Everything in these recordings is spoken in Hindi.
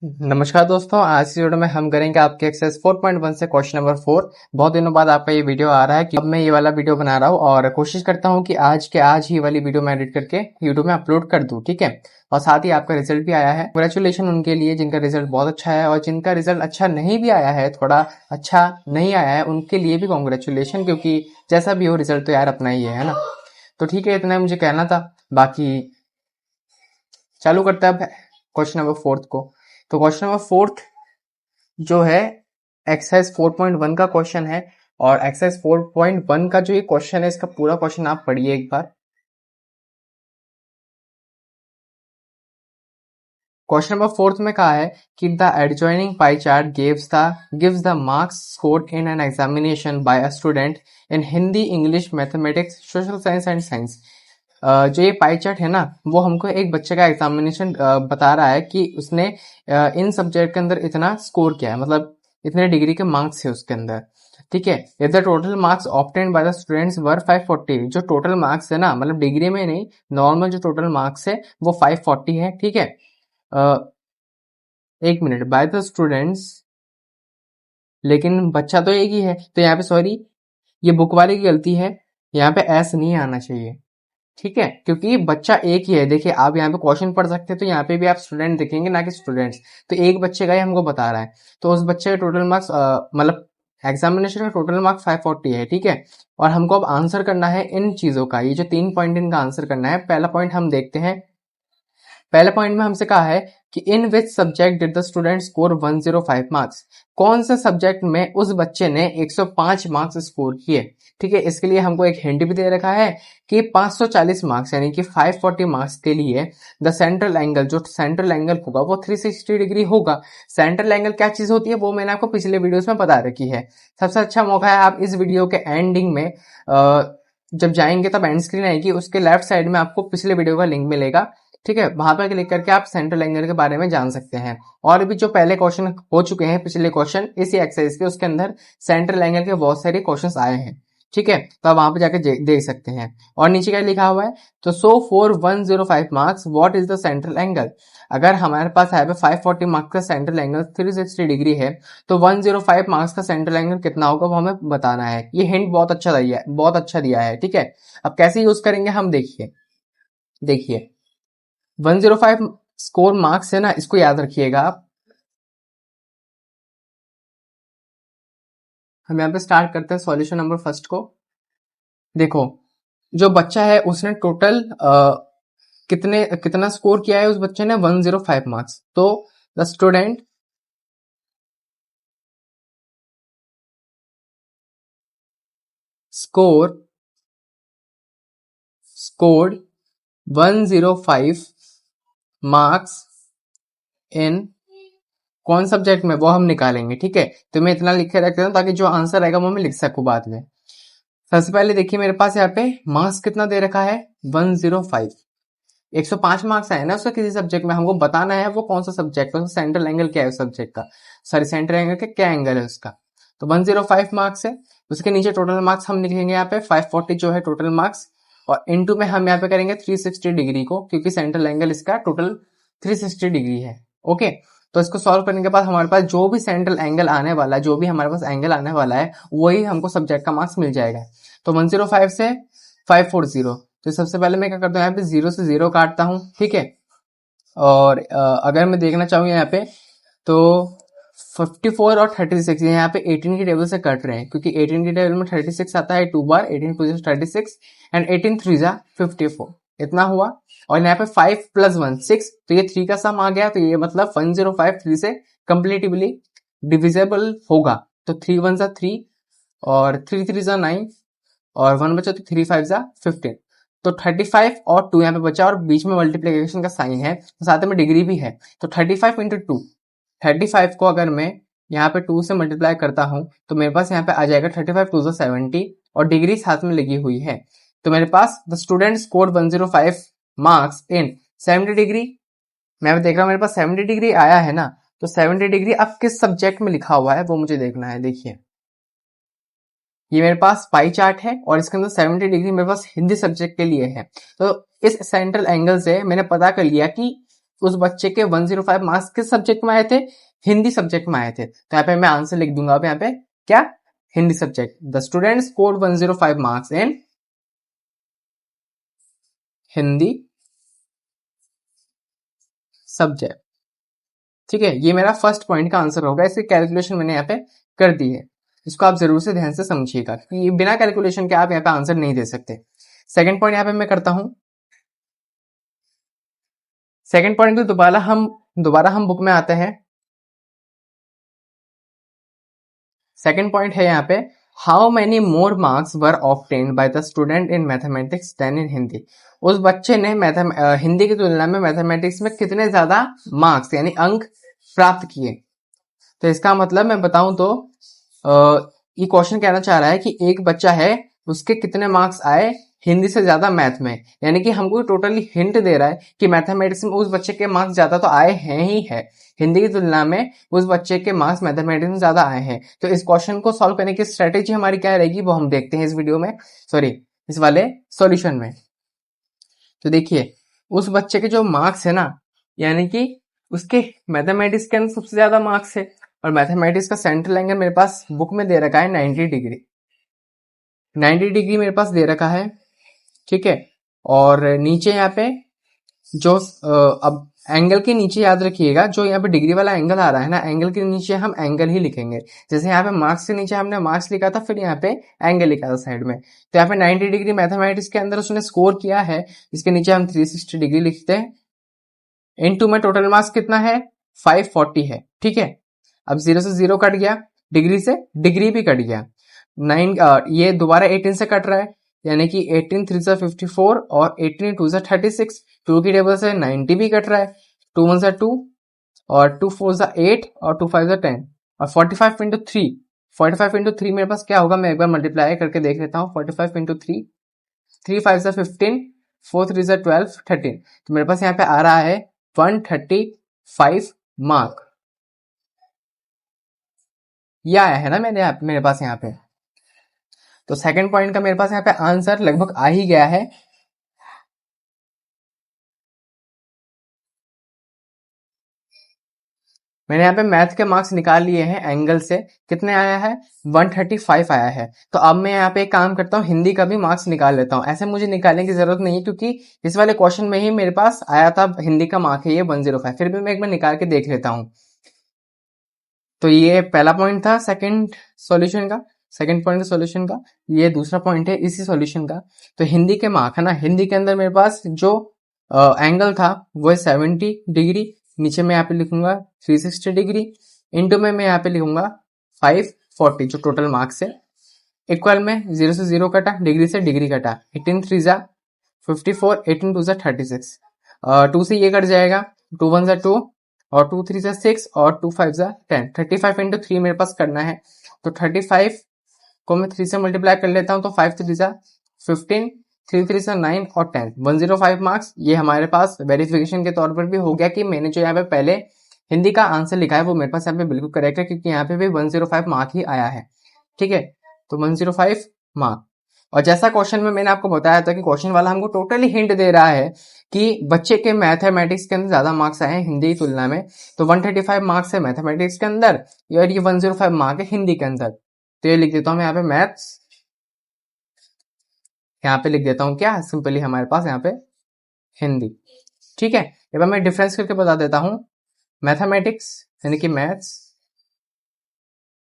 नमस्कार दोस्तों, आज इस वीडियो में हम करेंगे आपके एक्सरसाइज 4.1 से क्वेश्चन नंबर 4। बहुत दिनों बाद आपका ये वीडियो आ रहा है कि अब मैं ये वाला वीडियो बना रहा हूँ और कोशिश करता हूँ कि आज के आज ही वाली वीडियो मैं एडिट करके यूट्यूब में अपलोड कर दूँ, ठीक है। और साथ ही आपका रिजल्ट भी आया है। कांग्रेचुलेशन उनके लिए जिनका रिजल्ट बहुत अच्छा है, और जिनका रिजल्ट अच्छा नहीं भी आया है, थोड़ा अच्छा नहीं आया है, उनके लिए भी कांग्रेचुलेशन, क्योंकि जैसा भी हो रिजल्ट तो यार अपना ही है ना। तो ठीक है, इतना मुझे कहना था। बाकी चालू करते हैं अब क्वेश्चन नंबर 4 को। तो क्वेश्चन नंबर 4 जो है एक्सरसाइज 4.1 का क्वेश्चन है। और एक्सरसाइज 4.1 का जो ये क्वेश्चन है, इसका पूरा क्वेश्चन आप पढ़िए एक बार। क्वेश्चन नंबर 4 में कहा है कि the adjoining pie chart gives the marks scored in an examination by a student in Hindi, English, mathematics, social science and science. जो ये पाई चार्ट है ना, वो हमको एक बच्चे का एग्जामिनेशन बता रहा है कि उसने इन सब्जेक्ट के अंदर इतना स्कोर किया है, मतलब इतने डिग्री के मार्क्स है उसके अंदर, ठीक है। If the total marks obtained by the students were 540, जो टोटल मार्क्स है ना, मतलब डिग्री में नहीं, नॉर्मल जो टोटल मार्क्स है वो 540 है, ठीक है। एक मिनट, बाय द स्टूडेंट्स, लेकिन बच्चा तो एक ही है, तो यहाँ पे सॉरी, ये बुक वाले की गलती है। यहाँ पे एस नहीं आना चाहिए, ठीक है, क्योंकि बच्चा एक ही है। देखिए, आप यहाँ पे क्वेश्चन पढ़ सकते हैं, तो यहाँ पे भी आप स्टूडेंट देखेंगे, ना कि स्टूडेंट्स। तो एक बच्चे का ही हमको बता रहा है, तो उस बच्चे का टोटल मार्क्स, मतलब एग्जामिनेशन का टोटल मार्क्स 540 है, ठीक है। और हमको अब आंसर करना है इन चीजों का, ये जो 3 पॉइंट इनका आंसर करना है। पहला पॉइंट हम देखते हैं। पहले पॉइंट में हमसे कहा है कि in which subject did the student score 105 marks. कौन से सब्जेक्ट में उस बच्चे ने 105 मार्क्स स्कोर किए, ठीक है। इसके लिए हमको एक हिंट भी दे रखा है कि 540 मार्क्स यानी कि 540 मार्क्स के लिए द सेंट्रल एंगल, जो सेंट्रल एंगल होगा वो 360 डिग्री होगा। सेंट्रल एंगल क्या चीज होती है, वो मैंने आपको पिछले वीडियोस में बता रखी है। सबसे अच्छा मौका है, आप इस वीडियो के एंडिंग में जब जाएंगे तब एंड स्क्रीन आएगी, उसके लेफ्ट साइड में आपको पिछले वीडियो का लिंक मिलेगा, ठीक है। वहां पर क्लिक करके आप सेंट्रल एंगल के बारे में जान सकते हैं। और भी जो पहले क्वेश्चन हो चुके हैं, पिछले क्वेश्चन इसी एक्सरसाइज के, उसके अंदर सेंट्रल एंगल के बहुत सारे क्वेश्चंस आए हैं, ठीक है। तो आप वहां पर जाकर देख सकते हैं। और नीचे क्या लिखा हुआ है, तो so for 105 marks what is the central angle. अगर हमारे पास है 540 मार्क्स का सेंट्रल एंगल 360 डिग्री है, तो 105 मार्क्स का सेंट्रल एंगल कितना होगा वो हमें बताना है। ये हिंट बहुत अच्छा दिया है, ठीक है। अब कैसे यूज करेंगे हम, देखिए 105 स्कोर मार्क्स है ना, इसको याद रखिएगा आप। हम यहाँ पे स्टार्ट करते हैं सॉल्यूशन नंबर फर्स्ट को। देखो, जो बच्चा है उसने टोटल कितना स्कोर किया है, उस बच्चे ने 105 मार्क्स। तो the student score scored 105 marks इन कौन सब्जेक्ट में, वो हम निकालेंगे, ठीक है। तो मैं इतना लिख के रख देता हूँ ताकि जो आंसर आएगा वो मैं लिख सकूं बाद में। सबसे पहले देखिए, मेरे पास यहाँ पे मार्क्स कितना दे रखा है, 105। 105 मार्क्स आए ना उसका किसी सब्जेक्ट में, हमको बताना है वो कौन सा सब्जेक्ट है, सेंट्रल एंगल क्या है उस सब्जेक्ट का, सॉरी सेंट्रल एंगल का क्या एंगल है उसका। तो 105 मार्क्स है। उसके नीचे टोटल मार्क्स हम लिखेंगे यहाँ पे 540 जो है टोटल मार्क्स। और इनटू में हम यहाँ पे करेंगे 360 डिग्री को, क्योंकि सेंट्रल एंगल इसका टोटल 360 डिग्री है, ओके। तो इसको सॉल्व करने के बाद हमारे पास जो भी सेंट्रल एंगल आने वाला है, जो भी हमारे पास एंगल आने वाला है, वही हमको सब्जेक्ट का मार्क्स मिल जाएगा। तो 105 से 540, तो सबसे पहले मैं क्या करता हूँ, यहाँ पे 0 से 0 काटता हूँ, ठीक है। और अगर मैं देखना चाहूँ यहाँ पे, तो 54 और 36 यहाँ पे 18 की टेबल से कट रहे हैं, क्योंकि 18 की टेबल में 36 आता है 2 बार, 18 टू 36 एंड 18 3 जा 54, इतना हुआ। और यहाँ पे 5 प्लस 1 6, तो ये 3 का सम आ गया, तो ये मतलब 105 3 से कंप्लीटिवली डिविजेबल होगा। तो 3 1 जा 3 और 3 3 जा 9 और 1 बचा, तो 3 5 जा 15। तो 35 और 2 यहाँ पे बचा, और बीच में मल्टीप्लीकेशन का साइन है, तो साथ में डिग्री भी है। तो 35 इंटू 2, 35 को अगर मैं यहाँ पे 2 से मल्टीप्लाई करता हूँ, तो मेरे पास यहाँ पे आ जाएगा 35 2 से 70, और डिग्री साथ में लगी हुई है। तो मेरे पास the student score 105 marks in 70 degree. मैं देख रहा हूँ मेरे पास 70 डिग्री आया है ना, तो 70 डिग्री अब किस सब्जेक्ट में लिखा हुआ है वो मुझे देखना है। देखिए, ये मेरे पास पाई चार्ट है और इसके अंदर 70 डिग्री मेरे पास हिंदी सब्जेक्ट के लिए है। तो इस सेंट्रल एंगल से मैंने पता कर लिया कि उस बच्चे के 105 मार्क्स किस सब्जेक्ट में आए थे? हिंदी सब्जेक्ट में आए थे। तो यहाँ पे मैं आंसर लिख दूंगा अब यहाँ पे क्या? Hindi subject. The student scored 105 marks in Hindi subject. ठीक है, ये मेरा फर्स्ट पॉइंट का आंसर होगा। इसकी कैलकुलेशन मैंने यहाँ पे कर दी है, इसको आप जरूर से ध्यान से समझिएगा कि बिना कैलकुलेशन के आप यहाँ पे आंसर नहीं दे सकते। सेकंड पॉइंट यहाँ पे मैं करता हूं। सेकंड पॉइंट तो दोबारा हम बुक में आते हैं। सेकंड पॉइंट है यहाँ पे, how many more marks were obtained by the student in mathematics than in Hindi. उस बच्चे ने हिंदी की तुलना में मैथमेटिक्स में कितने ज्यादा मार्क्स यानी अंक प्राप्त किए। तो इसका मतलब मैं बताऊं तो ये क्वेश्चन कहना चाह रहा है कि एक बच्चा है, उसके कितने मार्क्स आए हिंदी से ज्यादा मैथ में, यानी कि हमको टोटली हिंट दे रहा है कि मैथमेटिक्स में उस बच्चे के मार्क्स ज्यादा तो आए हैं ही है, हिंदी की तुलना में उस बच्चे के मार्क्स मैथमेटिक्स में ज्यादा आए हैं। तो इस क्वेश्चन को सॉल्व करने की स्ट्रेटेजी हमारी क्या रहेगी वो हम देखते हैं इस वीडियो में, सॉरी इस वाले सॉल्यूशन में। तो देखिए, उस बच्चे के जो मार्क्स है ना, यानी कि उसके मैथमेटिक्स के अंदर सबसे ज्यादा मार्क्स है, और मैथमेटिक्स का सेंट्रल एंगल मेरे पास बुक में दे रखा है 90 डिग्री। 90 डिग्री मेरे पास दे रखा है, ठीक है। और नीचे यहाँ पे जो अब एंगल के नीचे याद रखिएगा, जो यहाँ पे डिग्री वाला एंगल आ रहा है ना, एंगल के नीचे हम एंगल ही लिखेंगे। जैसे यहाँ पे मार्क्स के नीचे हमने मार्क्स लिखा था, फिर यहाँ पे एंगल लिखा था साइड में। तो यहाँ पे 90 डिग्री मैथमेटिक्स के अंदर उसने स्कोर किया है, इसके नीचे हम 360 डिग्री लिखते हैं। इनटू में टोटल मार्क्स कितना है? 540 है, ठीक है। अब 0 से 0 कट गया, डिग्री से डिग्री भी कट गया। 9 ये दोबारा 18 से कट रहा है, यानी कि 18 3 से 54 और 18 2 से 36। 2 की टेबल से 90 भी कट रहा है। 2 1 से 2 और 2 4 से 8 और 2 5 से 10 और 45 इंटू 3। 45 इंटू 3 मेरे पास क्या होगा, मैं एक बार मल्टीप्लाई करके देख लेता हूँ। 45 इंटू 3, 3 5 से 15, 4 3 से 12, 13। तो मेरे पास यहाँ पे आ रहा है 135 मार्क। ये आया है ना मेरे पास यहाँ पे। तो सेकंड पॉइंट का मेरे पास यहाँ पे आंसर लगभग आ ही गया है। मैंने यहाँ पे मैथ के मार्क्स निकाल लिए हैं एंगल से, कितने आया है? 135 आया है। तो अब मैं यहाँ पे एक काम करता हूँ, हिंदी का भी मार्क्स निकाल लेता हूँ। ऐसे मुझे निकालने की जरूरत नहीं है, क्योंकि इस वाले क्वेश्चन में ही मेरे पास आया था हिंदी का मार्क है ये 105। फिर भी मैं एक बार निकाल के देख लेता हूँ। तो ये पहला पॉइंट था सेकंड सॉल्यूशन का, सेकंड पॉइंट सॉल्यूशन का। ये दूसरा पॉइंट है इसी सॉल्यूशन का। तो हिंदी के मार्क है ना, हिंदी के अंदर मेरे पास जो एंगल था वो है 70 डिग्री। नीचे मैं यहाँ पे लिखूंगा 360 डिग्री। इंटू में मैं यहाँ पे लिखूंगा 540 जो टोटल मार्क्स है। इक्वल में 0 से 0 कटा, डिग्री से डिग्री कटा। 18 3 जा 54, 18 2 जा 36। 2 से ये कट जाएगा, 2 1 जा 2 और 2 3 जा 6 और 2 5 जा 10। 35 इंटू 3 मेरे पास करना है, तो 35 को मैं 3 से मल्टीप्लाई कर लेता हूँ, तो 5 3 जा 15, 3 3 जा 9 और 10, 105 मार्क्स। ये हमारे पास वेरिफिकेशन के तौर पर भी हो गया कि मैंने जो यहाँ पे पहले हिंदी का आंसर लिखा है वो मेरे पास यहाँ पे बिल्कुल करेक्ट है, क्योंकि यहाँ पे भी 105 मार्क ही आया है, ठीक है। तो 105 मार्क। और जैसा क्वेश्चन में मैंने आपको बताया था कि क्वेश्चन वाला हमको टोटली हिंट दे रहा है कि बच्चे के मैथमेटिक्स के अंदर ज्यादा मार्क्स आए हैं हिंदी की तुलना में। तो 135 मार्क्स है मैथमेटिक्स के अंदर और ये 105 मार्क है हिंदी के अंदर। तो ये लिख देता हूं मैं यहाँ पे मैथ्स, यहाँ पे लिख देता हूँ क्या, सिंपली हमारे पास यहाँ पे हिंदी, ठीक है। अब मैं डिफरेंस करके बता देता हूँ। मैथमेटिक्स यानी कि मैथ्स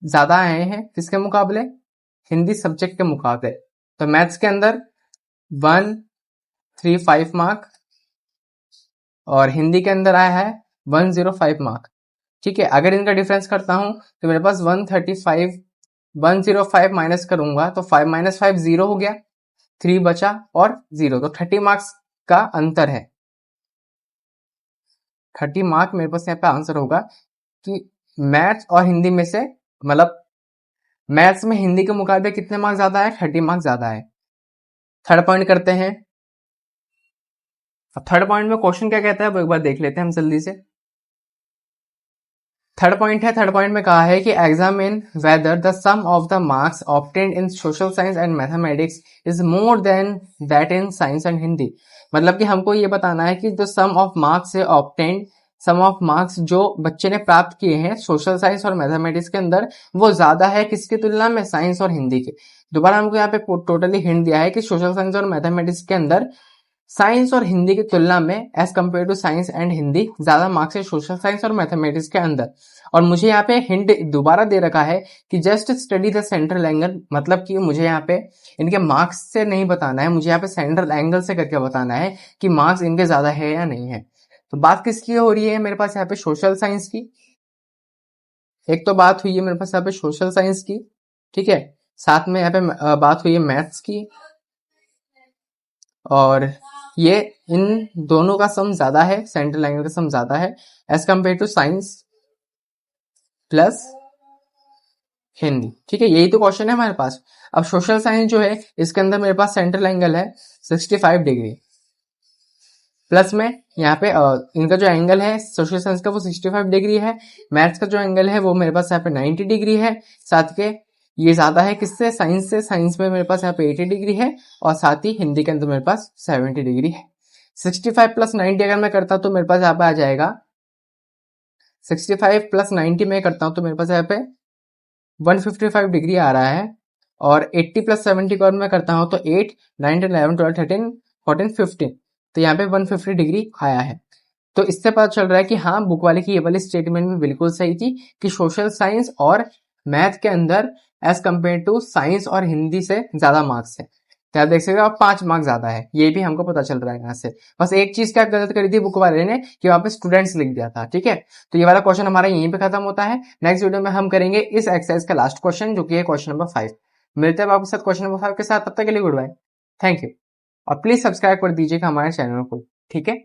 ज्यादा आए हैं किसके मुकाबले? हिंदी सब्जेक्ट के मुकाबले। तो मैथ्स के अंदर 135 मार्क और हिंदी के अंदर आया है 105 मार्क, ठीक है। अगर इनका डिफरेंस करता हूं तो मेरे पास 135, 105 माइनस करूंगा तो 5 माइनस 5 0 हो गया, 3 बचा और 0, तो 30 मार्क्स का अंतर है। 30 मार्क मेरे पास यहाँ पे आंसर होगा कि मैथ्स और हिंदी में से, मतलब मैथ्स में हिंदी के मुकाबले कितने मार्क्स ज्यादा है? 30 मार्क्स ज्यादा है। थर्ड पॉइंट करते हैं। अब थर्ड पॉइंट में क्वेश्चन क्या कहता है वो एक बार देख लेते हैं हम जल्दी से। थर्ड पॉइंट है, थर्ड पॉइंट में कहा है कि examine whether the sum of the marks obtained in social science and mathematics is more than that in science and Hindi. मतलब कि हमको ये बताना है कि जो सम ऑफ मार्क्स से ऑब्टेन्ड, सम ऑफ मार्क्स जो बच्चे ने प्राप्त किए हैं सोशल साइंस और मैथमेटिक्स के अंदर, वो ज्यादा है किसकी तुलना में, साइंस और हिंदी के। दोबारा हमको यहाँ पे टोटली हिंट दिया है कि सोशल साइंस और मैथमेटिक्स के अंदर साइंस और हिंदी की तुलना में as compare to science and Hindi ज्यादा मार्क्स है सोशल साइंस और मैथमेटिक्स के अंदर। और मुझे यहाँ पे हिंट दोबारा दे रखा है कि just study the central angle, मतलब कि मुझे यहाँ पे इनके मार्क्स से नहीं बताना है, मुझे यहाँ पे सेंट्रल एंगल से करके बताना है कि मार्क्स इनके ज्यादा है या नहीं है। तो बात किसकी हो रही है मेरे पास यहाँ पे, सोशल साइंस की। एक तो बात हुई है मेरे पास यहाँ पे सोशल साइंस की, ठीक है, साथ में यहाँ पे बात हुई है मैथ्स की, और ये इन दोनों का सम ज्यादा है, सेंट्रल एंगल का सम ज्यादा है as compare to science plus Hindi. ठीक है, यही तो क्वेश्चन है हमारे पास। अब सोशल साइंस जो है इसके अंदर मेरे पास सेंट्रल एंगल है 65 डिग्री, प्लस में यहाँ पे इनका जो एंगल है सोशल साइंस का वो 65 डिग्री है, मैथ्स का जो एंगल है वो मेरे पास यहाँ पे 90 डिग्री है, साथ के ये ज्यादा है किससे, साइंस से। साइंस में मेरे पास यहाँ पे 80 डिग्री है, और साथ ही हिंदी के अंदर मेरे पास 70 डिग्री है। 65 प्लस 90 अगर मैं करता हूँ तो मेरे पास यहाँ पे आ जाएगा 65 प्लस 90 में करता हूँ तो मेरे पास यहाँ पे 155 डिग्री आ रहा है, और 80 प्लस 70 को मैं करता हूँ तो 8 9 10 11 12 13 14 15, तो यहाँ पे 150 डिग्री आया है। तो इससे पता चल रहा है कि हाँ, बुक वाले की ये वाली स्टेटमेंट भी बिल्कुल सही थी कि सोशल साइंस और मैथ के अंदर एज कम्पेयर टू साइंस और हिंदी से ज्यादा मार्क्स है। तो आप देख सकते हो आप 5 मार्क्स ज्यादा है, ये भी हमको पता चल रहा है यहाँ से। बस एक चीज क्या गलत करी थी बुक वाले ने कि वहां पे स्टूडेंट्स लिख दिया था। ठीक है, तो ये वाला क्वेश्चन हमारा यहीं पे खत्म होता है। नेक्स्ट वीडियो में हम करेंगे इस एक्सरसाइज का लास्ट क्वेश्चन जो कि है क्वेश्चन नंबर 5। मिलते हैं आपके साथ क्वेश्चन नंबर 5 के साथ, तब तक के लिए गुड बाय, थैंक यू। और प्लीज सब्सक्राइब कर दीजिएगा हमारे चैनल को, ठीक है।